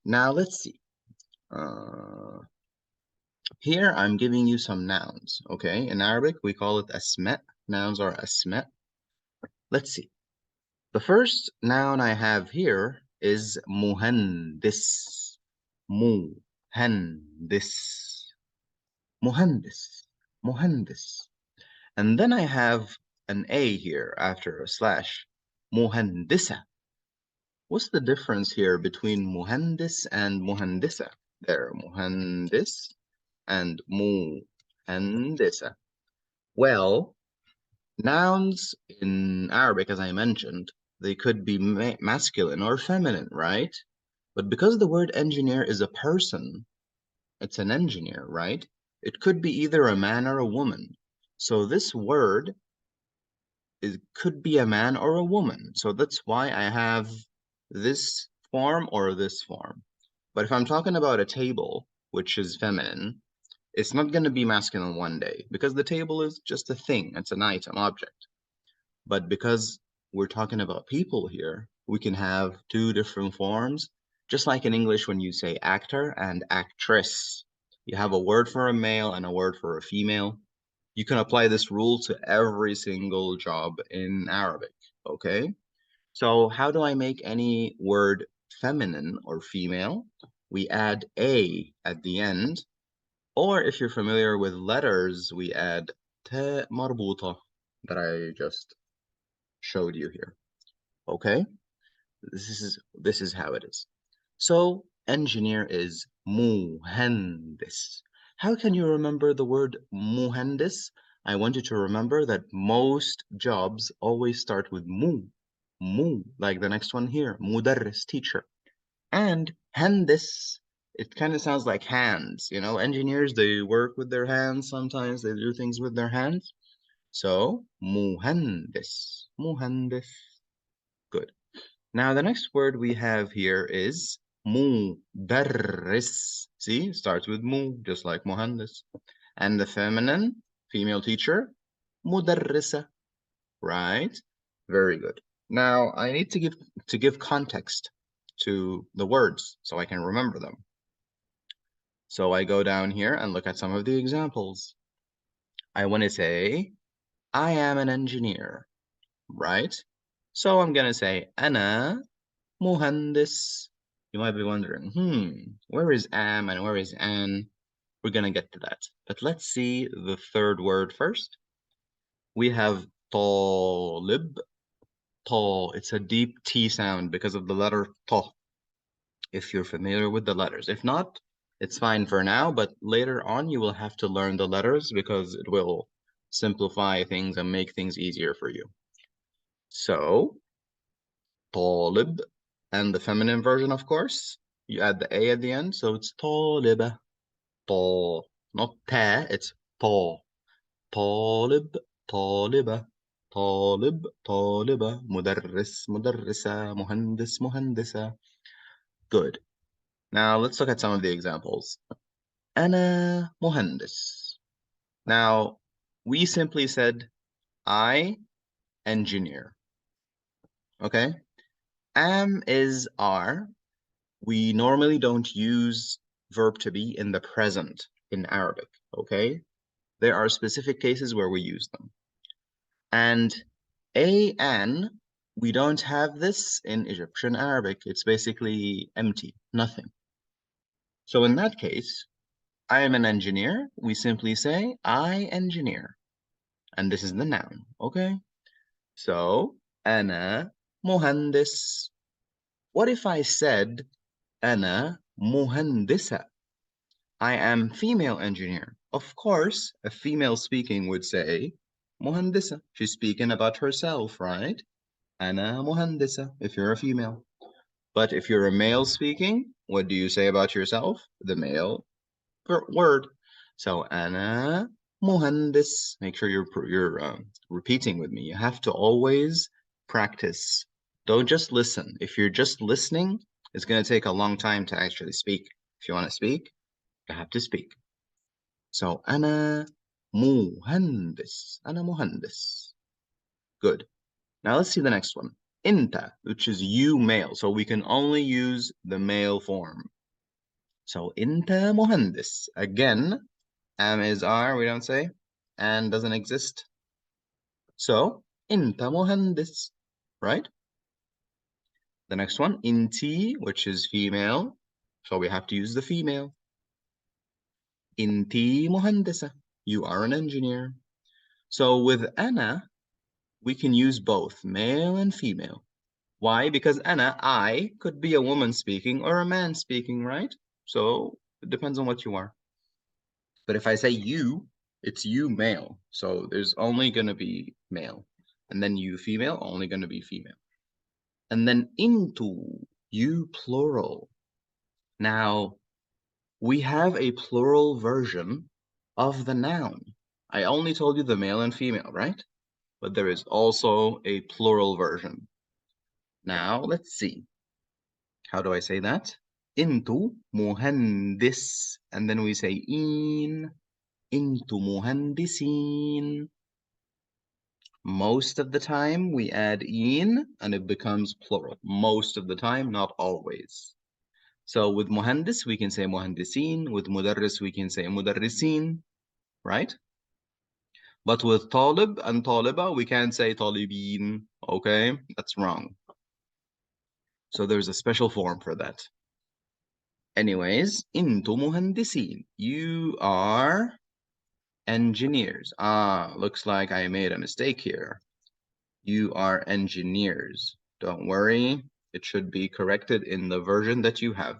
Now let's see. Here I'm giving you some nouns, okay? In Arabic, we call it asma. Nouns are asma. Let's see. The first noun I have here is muhandis. Muhandis. Muhandis. Muhandis. And then I have an A here after a slash. Muhandisa. What's the difference here between muhandis and muhandisa? There, muhandis and muhandisa. Well, nouns in Arabic, as I mentioned, they could be masculine or feminine, right? But because the word engineer is a person, it's an engineer, right? It could be either a man or a woman. So this word could be a man or a woman. So that's why I have this form or this form. But if I'm talking about a table, which is feminine, it's not going to be masculine one day because the table is just a thing. It's an item, object. But because we're talking about people here, we can have two different forms. Just like in English, when you say actor and actress, you have a word for a male and a word for a female. You can apply this rule to every single job in Arabic, okay? So how do I make any word feminine or female? We add a at the end, or if you're familiar with letters, we add ta marbuta that I just showed you here, okay? This is how it is. So engineer is muhandis. How can you remember the word muhandis? I want you to remember that most jobs always start with mu, like the next one here, mudarris, teacher. And handis, it kind of sounds like hands. You know, engineers, they work with their hands sometimes, they do things with their hands. So muhandis. Good. Now, the next word we have here is mudarris. See, starts with mu, just like muhandis. And the feminine, female teacher, mudarrisa. Right? Very good. Now, I need to give context to the words so I can remember them. So I go down here and look at some of the examples. I want to say, I am an engineer, right? So I'm going to say, أنا مهندس. You might be wondering, where is am and where is an? We're going to get to that. But let's see the third word first. We have طالب. Ta. It's a deep T sound because of the letter ta, if you're familiar with the letters. If not, it's fine for now, but later on you will have to learn the letters because it will simplify things and make things easier for you. So, طالب, and the feminine version, of course, you add the A at the end, so it's طالبة. طا, not ta, it's طا. طالب, طالبة. طالب، طالبة، مدرس، مدرسة، مهندس، مهندسة. Good. Now let's look at some of the examples. أنا مهندس. Now, we simply said I engineer. Okay? Am is are. We normally don't use verb to be in the present in Arabic. Okay? There are specific cases where we use them. And an, we don't have this in Egyptian Arabic. It's basically empty, nothing. So in that case, I am an engineer. We simply say, I engineer. And this is the noun, okay? So, أنا مهندس. What if I said, أنا مهندسة? I am female engineer. Of course, a female speaking would say, مهندسة. She's speaking about herself, right? أنا مهندسة, if you're a female. But if you're a male speaking, what do you say about yourself? The male word. So أنا مهندس. Make sure you're repeating with me. You have to always practice. Don't just listen. If you're just listening, it's going to take a long time to actually speak. If you want to speak, you have to speak. So أنا مهندس. أنا مهندس. Good. Now let's see the next one. Inta, which is you male. So we can only use the male form. So أنت مهندس. Again, am is are, we don't say. And doesn't exist. So أنت مهندس, right? The next one, inti, which is female. So we have to use the female. Inti مهندسة. You are an engineer. So with أنا, we can use both male and female. Why? Because أنا, I, could be a woman speaking or a man speaking, right? So it depends on what you are. But if I say you, it's you male. So there's only going to be male. And then you female, only going to be female. And then into, you plural. Now, we have a plural version of the noun. I only told you the male and female, right? But there is also a plural version. Now, let's see. How do I say that? Into muhandis. And then we say in. Into muhandisin. Most of the time we add in and it becomes plural. Most of the time, not always. So with muhandis, we can say muhandisin. With mudarris, we can say mudarrisin, right? But with talib and taliba, we can't say talibin, okay? That's wrong. So there's a special form for that. Anyways, into muhandisin. You are engineers. Ah, looks like I made a mistake here. You are engineers. Don't worry, it should be corrected in the version that you have.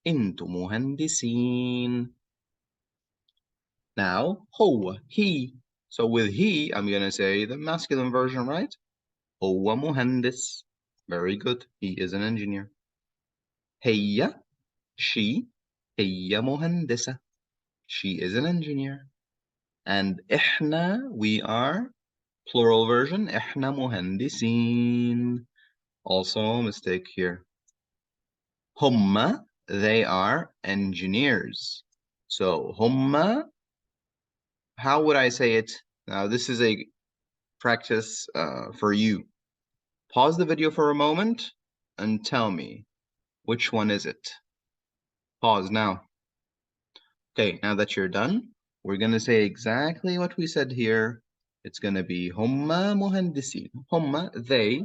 Into muhandisin. Now, هو, he. So with he, I'm going to say the masculine version, right? هو مهندس. Very good. He is an engineer. هي, she. هي مهندسة. She is an engineer. And إحنا, we are, plural version, إحنا مهندسين. Also, mistake here. هم, they are engineers. So, هم, how would I say it? Now, this is a practice for you. Pause the video for a moment and tell me, which one is it? Pause now. Okay, now that you're done, we're going to say exactly what we said here. It's going to be هم مهندسين. هم, they,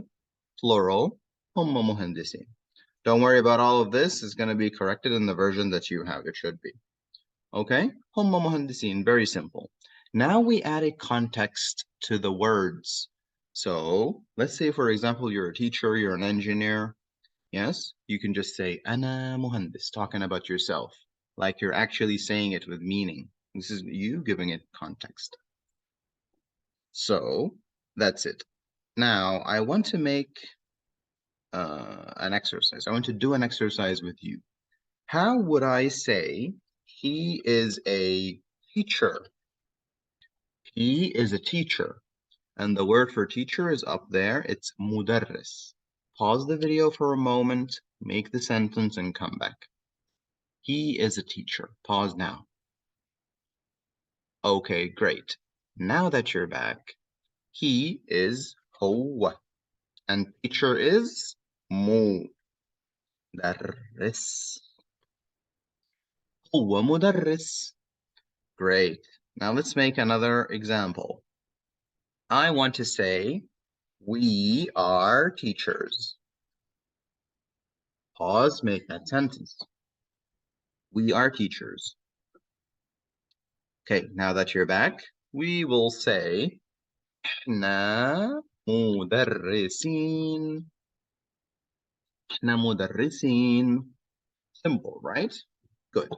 plural. هم مهندسين. Don't worry about all of this. It's going to be corrected in the version that you have. It should be. Okay? هم مهندسين. Very simple. Now we add a context to the words. So let's say, for example, you're a teacher, you're an engineer. Yes? You can just say, أنا مهندس, talking about yourself, like you're actually saying it with meaning. This is you giving it context. So that's it. Now I want to make an exercise. I want to do an exercise with you. How would I say he is a teacher? He is a teacher. And the word for teacher is up there. It's mudarris. Pause the video for a moment, make the sentence, and come back. He is a teacher. Pause now. Okay, great. Now that you're back, he is هو. And teacher is مدرس. هو مدرس. Great. Now let's make another example. I want to say, we are teachers. Pause, make that sentence. We are teachers. Okay, now that you're back, we will say, إحنا مدرسين. إحنا مدرسين. Simple, right? Good.